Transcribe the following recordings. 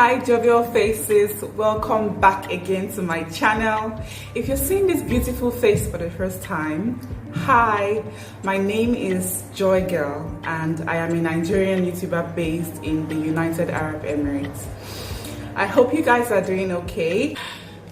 Hi jovial faces, welcome back again to my channel. If you're seeing this beautiful face for the first time, hi, my name is Joy Girl and I am a Nigerian YouTuber based in the United Arab Emirates. I hope you guys are doing okay.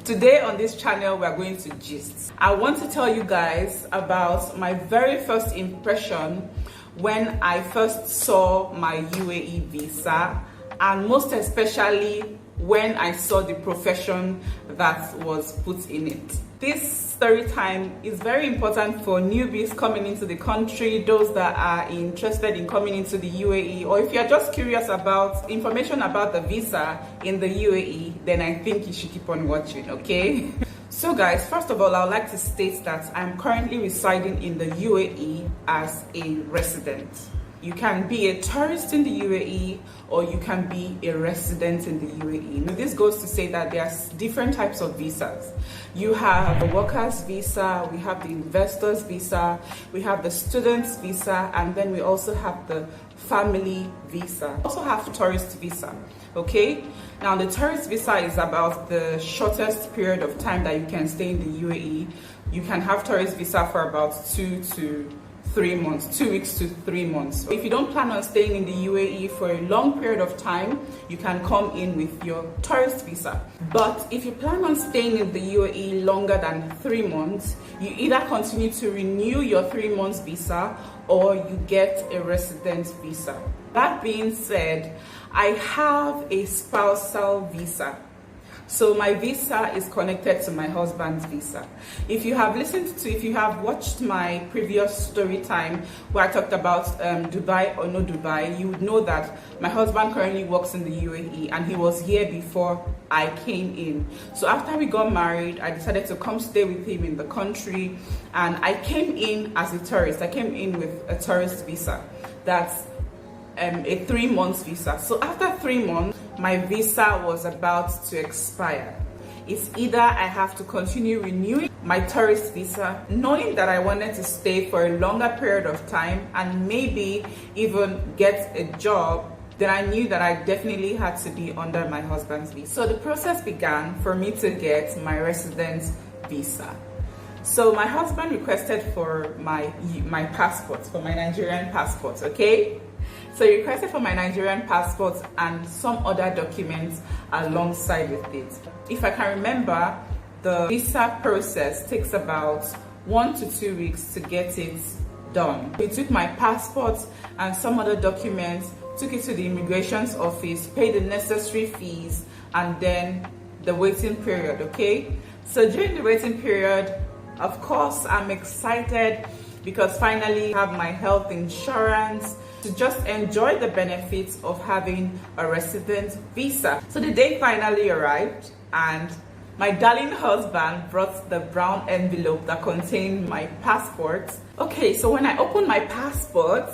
Today on this channel we're going to gist. I want to tell you guys about my very first impression when I first saw my U.A.E visa, and most especially when I saw the profession that was put in it. This story time is very important for newbies coming into the country, those that are interested in coming into the U.A.E, or if you're just curious about information about the visa in the U.A.E, then I think you should keep on watching, okay? So guys, first of all, I would like to state that I'm currently residing in the U.A.E as a resident. You can be a tourist in the U.A.E or you can be a resident in the U.A.E. Now, this goes to say that there are different types of visas. You have the workers visa, we have the investors visa, we have the students visa, and then we also have the family visa. We also have tourist visa, okay? Now the tourist visa is about the shortest period of time that you can stay in the U.A.E. You can have tourist visa for about 2 to 3 months, 2 weeks to 3 months. If you don't plan on staying in the U.A.E for a long period of time, you can come in with your tourist visa. But if you plan on staying in the U.A.E longer than 3 months, you either continue to renew your 3 months visa or you get a resident visa. That being said, I have a spousal visa. So my visa is connected to my husband's visa. If you have watched my previous story time where I talked about Dubai or no Dubai, you would know that my husband currently works in the U.A.E and he was here before I came in. So after we got married, I decided to come stay with him in the country, and I came in as a tourist. I came in with a tourist visa. That's a 3 months visa. So after 3 months, my visa was about to expire. It's either I have to continue renewing my tourist visa, knowing that I wanted to stay for a longer period of time and maybe even get a job, then I knew that I definitely had to be under my husband's visa. So the process began for me to get my residence visa. So my husband requested for my passport, for my Nigerian passport, okay? So he requested for my Nigerian passport and some other documents alongside with it. If I can remember, the visa process takes about 1 to 2 weeks to get it done. We took my passport and some other documents, took it to the immigration's office, paid the necessary fees, and then the waiting period, okay? So during the waiting period, of course, I'm excited because finally I have my health insurance to just enjoy the benefits of having a resident visa. So the day finally arrived and my darling husband brought the brown envelope that contained my passport. Okay, so when I opened my passport,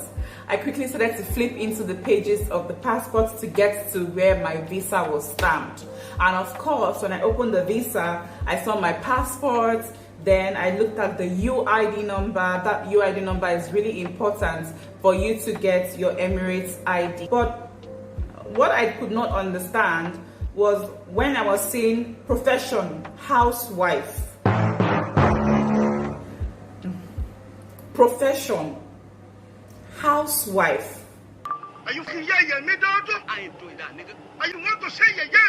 I quickly started to flip into the pages of the passport to get to where my visa was stamped. And of course, when I opened the visa, I saw my passport. Then I looked at the UID number. That UID number is really important for you to get your Emirates ID. But what I could not understand was when I was seeing profession, housewife. Profession, housewife. Are you here? I ain't doing that, nigga. Are you want to say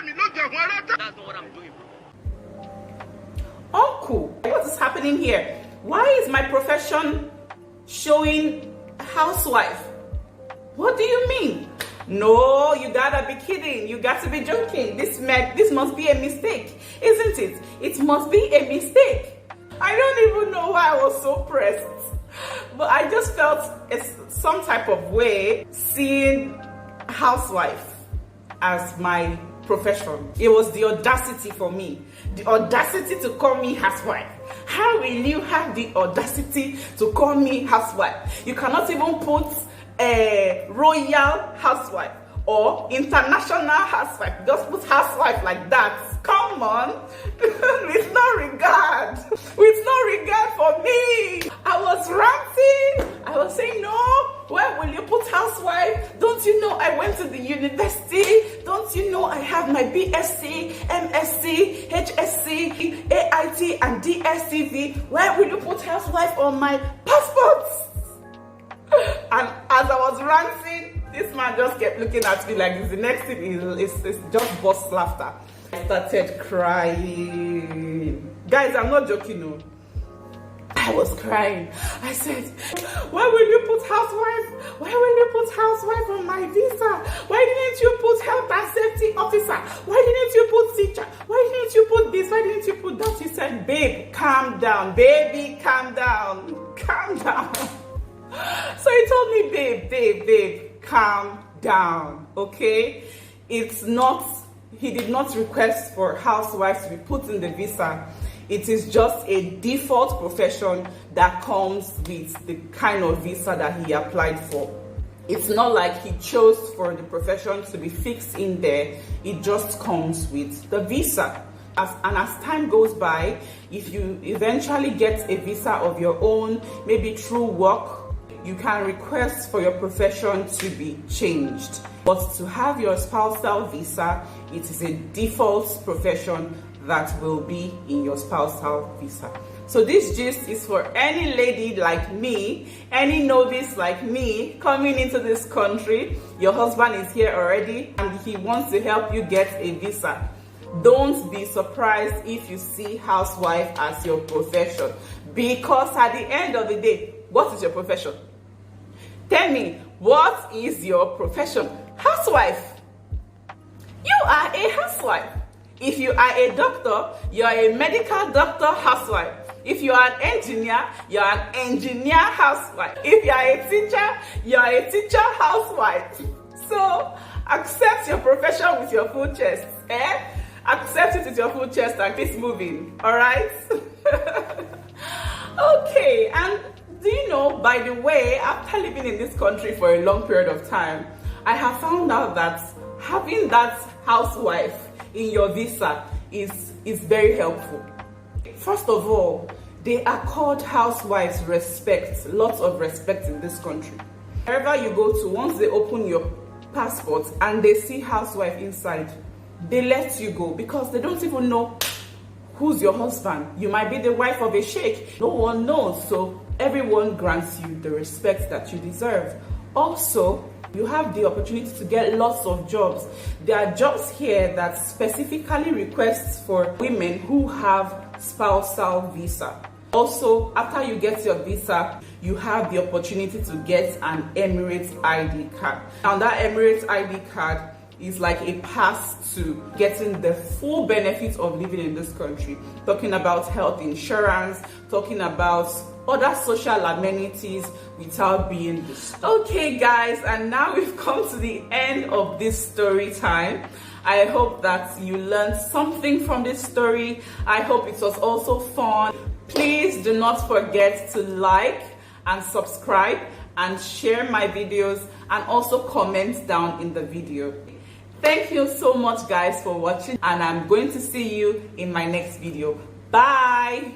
me? That's not what I'm doing, bro. Uncle, what is happening here? Why is my profession showing housewife? What do you mean? No, you gotta be kidding. You got to be joking. This must be a mistake, isn't it? It must be a mistake. I don't even know why I was so pressed, but I just felt it's some type of way seeing housewife as my profession. It was the audacity for me. The audacity to call me housewife. How will you have the audacity to call me housewife? You cannot even put a royal housewife or international housewife. Just put housewife like that. Come on. With no regard. With no regard for me. I was ranting. I was saying no. Where will you put housewife? Don't you know I went to the university? Don't you know I have my BSc, MSc, HSc, AIT, and DSCV? Where will you put housewife on my passport? And as I was ranting, this man just kept looking at me like this. The next thing is just burst laughter. I started crying. Guys, I'm not joking, no. I was crying. I said, why will you put housewife? Why will you put housewife on my visa? Why didn't you put health and safety officer? Why didn't you put teacher? Why didn't you put this? Why didn't you put that? She said, babe, calm down. Baby, calm down. Calm down. So he told me, babe, calm down. Okay? It's not, he did not request for housewives to be put in the visa. It is just a default profession that comes with the kind of visa that he applied for. It's not like he chose for the profession to be fixed in there. It just comes with the visa. As time goes by, if you eventually get a visa of your own, maybe through work, you can request for your profession to be changed. But to have your spousal visa, it is a default profession that will be in your spousal visa. So this gist is for any lady like me, any novice like me coming into this country. Your husband is here already and he wants to help you get a visa. Don't be surprised if you see housewife as your profession, because at the end of the day, what is your profession? Tell me, what is your profession? Housewife. You are a housewife. If you are a doctor, you are a medical doctor housewife. If you are an engineer, you are an engineer housewife. If you are a teacher, you are a teacher housewife. So accept your profession with your full chest. Accept it with your full chest and keep moving. Alright? Okay, and do you know, by the way, after living in this country for a long period of time, I have found out that having that housewife in your visa is very helpful. First of all, they accord housewives respect, lots of respect in this country. Wherever you go to, once they open your passport and they see housewife inside, they let you go because they don't even know who's your husband. You might be the wife of a sheikh. No one knows, so everyone grants you the respect that you deserve. Also, you have the opportunity to get lots of jobs. There are jobs here that specifically request for women who have spousal visa. Also, after you get your visa, you have the opportunity to get an Emirates ID card. Now that Emirates ID card is like a pass to getting the full benefits of living in this country. Talking about health insurance, talking about other social amenities without being disturbed. Okay guys, and now we've come to the end of this story time. I hope that you learned something from this story. I hope it was also fun. Please do not forget to like and subscribe and share my videos and also comment down in the video. Thank you so much guys for watching, and I'm going to see you in my next video. Bye.